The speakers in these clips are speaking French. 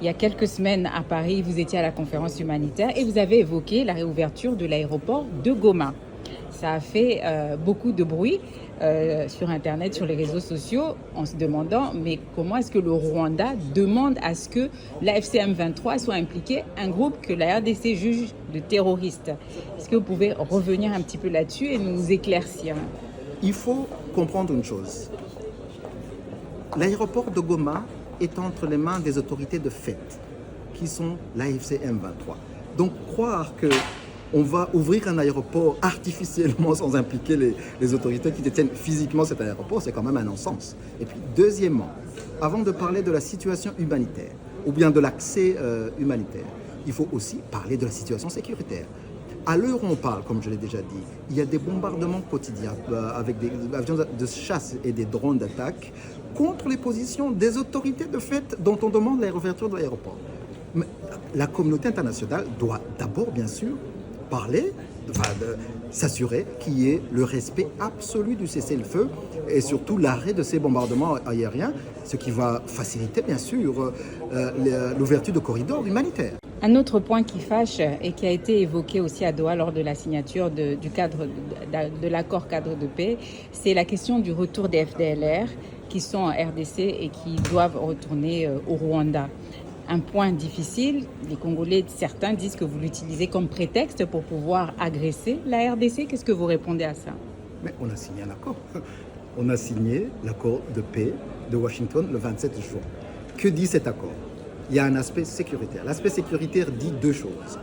Il y a quelques semaines à Paris, vous étiez à la conférence humanitaire et vous avez évoqué la réouverture de l'aéroport de Goma. Ça a fait beaucoup de bruit sur Internet, sur les réseaux sociaux, en se demandant mais comment est-ce que le Rwanda demande à ce que l'AFC M23 soit impliqué, un groupe que la RDC juge de terroriste. Est-ce que vous pouvez revenir un petit peu là-dessus et nous éclaircir? Il faut comprendre une chose. L'aéroport de Goma est entre les mains des autorités de fait, qui sont l'AFC M23. Donc croire qu'on va ouvrir un aéroport artificiellement sans impliquer les autorités qui détiennent physiquement cet aéroport, c'est quand même un non-sens. Et puis deuxièmement, avant de parler de la situation humanitaire, ou bien de l'accès humanitaire, il faut aussi parler de la situation sécuritaire. À l'heure où on parle, comme je l'ai déjà dit, il y a des bombardements quotidiens avec des avions de chasse et des drones d'attaque contre les positions des autorités de fait dont on demande la réouverture de l'aéroport. Mais la communauté internationale doit d'abord, bien sûr, parler, s'assurer qu'il y ait le respect absolu du cessez-le-feu et surtout l'arrêt de ces bombardements aériens, ce qui va faciliter, bien sûr, l'ouverture de corridors humanitaires. Un autre point qui fâche et qui a été évoqué aussi à Doha lors de la signature de l'accord cadre de paix, c'est la question du retour des FDLR qui sont en RDC et qui doivent retourner au Rwanda. Un point difficile, les Congolais, certains disent que vous l'utilisez comme prétexte pour pouvoir agresser la RDC. Qu'est-ce que vous répondez à ça? Mais on a signé un accord. On a signé l'accord de paix de Washington le 27 juin. Que dit cet accord? Il y a un aspect sécuritaire. L'aspect sécuritaire dit deux choses.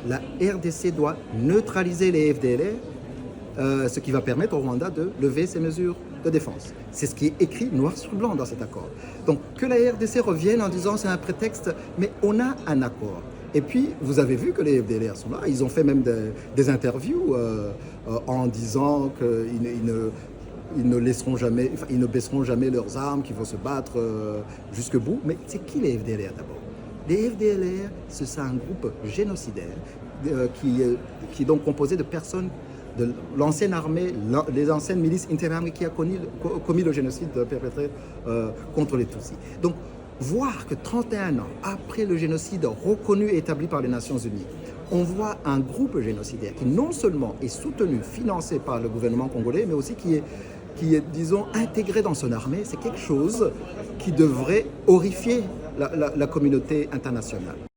La RDC doit neutraliser les FDLR, ce qui va permettre au Rwanda de lever ses mesures de défense. C'est ce qui est écrit noir sur blanc dans cet accord. Donc que la RDC revienne en disant c'est un prétexte, mais on a un accord. Et puis, vous avez vu que les FDLR sont là. Ils ont fait même des interviews en disant qu'ils ne laisseront jamais, ils ne baisseront jamais leurs armes, qu'il faut se battre jusqu'au bout. Mais c'est qui les FDLR d'abord? Les FDLR, c'est un groupe génocidaire qui est donc composé de personnes de l'ancienne armée, les anciennes milices interarmées qui a commis le génocide perpétré contre les Tutsis. Donc, voir que 31 ans après le génocide reconnu et établi par les Nations Unies, on voit un groupe génocidaire qui non seulement est soutenu, financé par le gouvernement congolais, mais aussi qui est, disons, intégré dans son armée, c'est quelque chose qui devrait horrifier la communauté internationale.